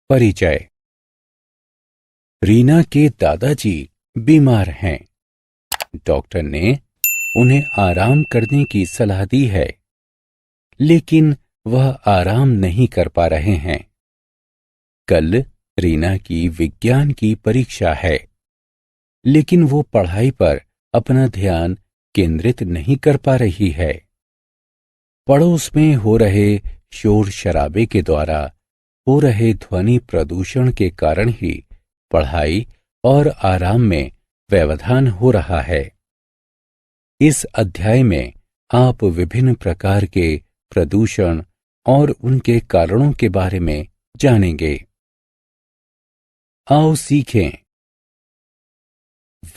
परिचय। रीना के दादाजी बीमार हैं। डॉक्टर ने उन्हें आराम करने की सलाह दी है, लेकिन वह आराम नहीं कर पा रहे हैं। कल रीना की विज्ञान की परीक्षा है, लेकिन वो पढ़ाई पर अपना ध्यान केंद्रित नहीं कर पा रही है। पड़ोस में हो रहे शोर शराबे के द्वारा हो रहे ध्वनि प्रदूषण के कारण ही पढ़ाई और आराम में व्यवधान हो रहा है। इस अध्याय में आप विभिन्न प्रकार के प्रदूषण और उनके कारणों के बारे में जानेंगे। आओ सीखें।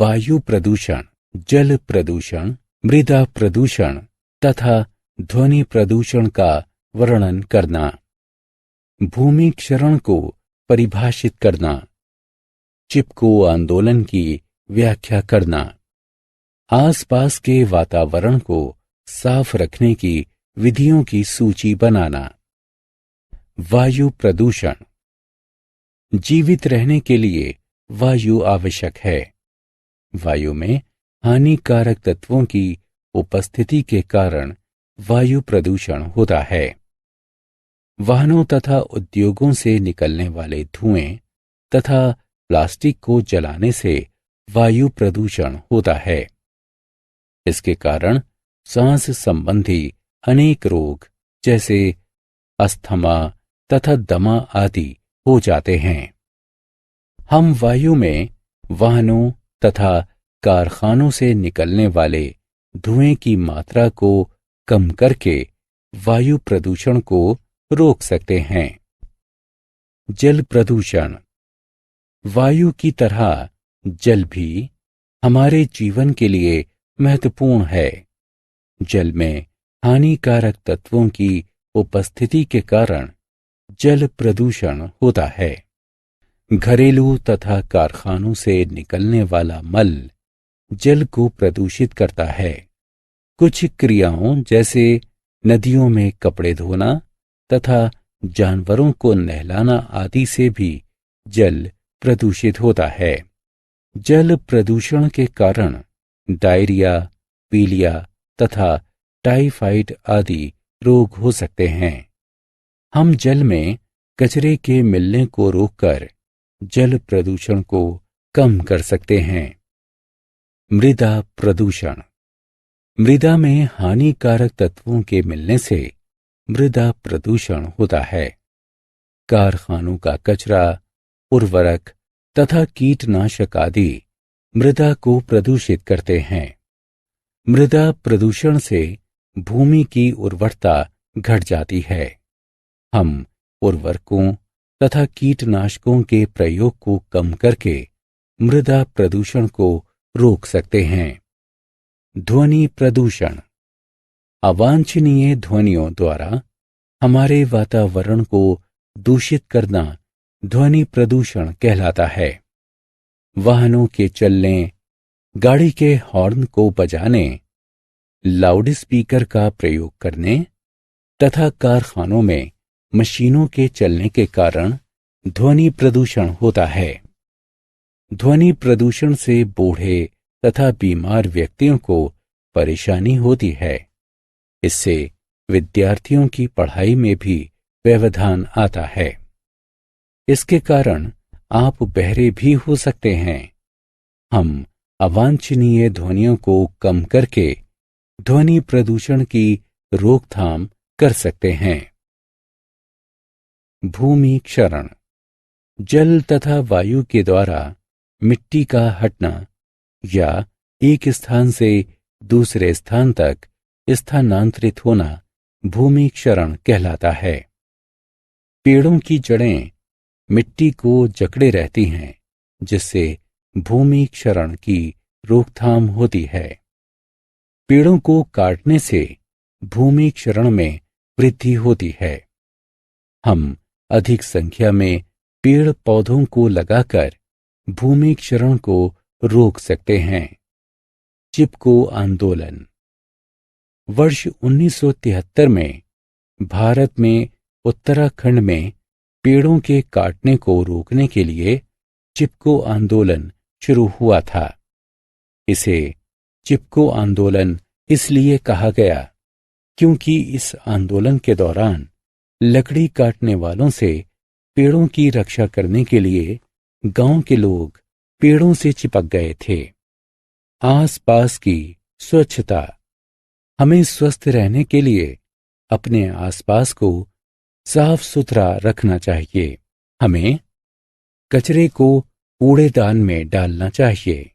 वायु प्रदूषण, जल प्रदूषण, मृदा प्रदूषण तथा ध्वनि प्रदूषण का वर्णन करना। भूमि क्षरण को परिभाषित करना। चिपको आंदोलन की व्याख्या करना। आसपास के वातावरण को साफ रखने की विधियों की सूची बनाना। वायु प्रदूषण। जीवित रहने के लिए वायु आवश्यक है। वायु में हानिकारक तत्वों की उपस्थिति के कारण वायु प्रदूषण होता है। वाहनों तथा उद्योगों से निकलने वाले धुएं तथा प्लास्टिक को जलाने से वायु प्रदूषण होता है। इसके कारण सांस संबंधी अनेक रोग जैसे अस्थमा तथा दमा आदि हो जाते हैं। हम वायु में वाहनों तथा कारखानों से निकलने वाले धुएं की मात्रा को कम करके वायु प्रदूषण को रोक सकते हैं। जल प्रदूषण। वायु की तरह जल भी हमारे जीवन के लिए महत्वपूर्ण है। जल में हानिकारक तत्वों की उपस्थिति के कारण जल प्रदूषण होता है। घरेलू तथा कारखानों से निकलने वाला मल जल को प्रदूषित करता है। कुछ क्रियाओं जैसे नदियों में कपड़े धोना तथा जानवरों को नहलाना आदि से भी जल प्रदूषित होता है। जल प्रदूषण के कारण डायरिया, पीलिया तथा टाइफाइड आदि रोग हो सकते हैं। हम जल में कचरे के मिलने को रोककर जल प्रदूषण को कम कर सकते हैं। मृदा प्रदूषण। मृदा में हानिकारक तत्वों के मिलने से मृदा प्रदूषण होता है। कारखानों का कचरा, उर्वरक तथा कीटनाशक आदि मृदा को प्रदूषित करते हैं। मृदा प्रदूषण से भूमि की उर्वरता घट जाती है। हम उर्वरकों तथा कीटनाशकों के प्रयोग को कम करके मृदा प्रदूषण को रोक सकते हैं। ध्वनि प्रदूषण। अवांछनीय ध्वनियों द्वारा हमारे वातावरण को दूषित करना ध्वनि प्रदूषण कहलाता है। वाहनों के चलने, गाड़ी के हॉर्न को बजाने, लाउडस्पीकर का प्रयोग करने तथा कारखानों में मशीनों के चलने के कारण ध्वनि प्रदूषण होता है। ध्वनि प्रदूषण से बूढ़े तथा बीमार व्यक्तियों को परेशानी होती है। इससे विद्यार्थियों की पढ़ाई में भी व्यवधान आता है। इसके कारण आप बहरे भी हो सकते हैं। हम अवांछनीय ध्वनियों को कम करके ध्वनि प्रदूषण की रोकथाम कर सकते हैं। भूमि क्षरण। जल तथा वायु के द्वारा मिट्टी का हटना या एक स्थान से दूसरे स्थान तक स्थानांतरित होना भूमि क्षरण कहलाता है। पेड़ों की जड़ें मिट्टी को जकड़े रहती हैं, जिससे भूमि क्षरण की रोकथाम होती है। पेड़ों को काटने से भूमि क्षरण में वृद्धि होती है। हम अधिक संख्या में पेड़ पौधों को लगाकर भूमि क्षरण को रोक सकते हैं। चिपको आंदोलन। वर्ष 1973 में भारत में उत्तराखंड में पेड़ों के काटने को रोकने के लिए चिपको आंदोलन शुरू हुआ था। इसे चिपको आंदोलन इसलिए कहा गया क्योंकि इस आंदोलन के दौरान लकड़ी काटने वालों से पेड़ों की रक्षा करने के लिए गांव के लोग पेड़ों से चिपक गए थे। आसपास की स्वच्छता। हमें स्वस्थ रहने के लिए अपने आसपास को साफ सुथरा रखना चाहिए। हमें कचरे को कूड़ेदान में डालना चाहिए।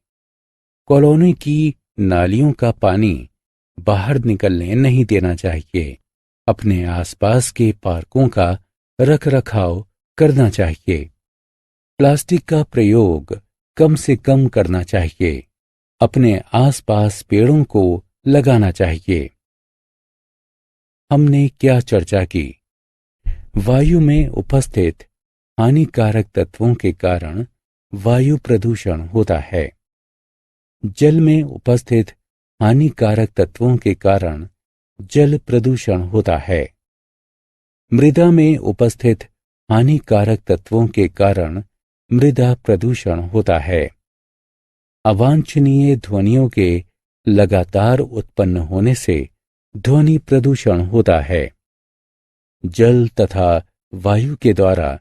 कॉलोनी की नालियों का पानी बाहर निकलने नहीं देना चाहिए। अपने आसपास के पार्कों का रखरखाव करना चाहिए। प्लास्टिक का प्रयोग कम से कम करना चाहिए। अपने आसपास पेड़ों को लगाना चाहिए। हमने क्या चर्चा की? वायु में उपस्थित हानिकारक तत्वों के कारण वायु प्रदूषण होता है। जल में उपस्थित हानिकारक तत्वों के कारण जल प्रदूषण होता है। मृदा में उपस्थित हानिकारक तत्वों के कारण मृदा प्रदूषण होता है। अवांछनीय ध्वनियों के लगातार उत्पन्न होने से ध्वनि प्रदूषण होता है। जल तथा वायु के द्वारा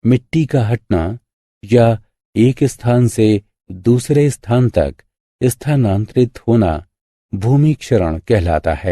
मिट्टी का हटना या एक स्थान से दूसरे स्थान तक स्थानांतरित होना भूमि क्षरण कहलाता है।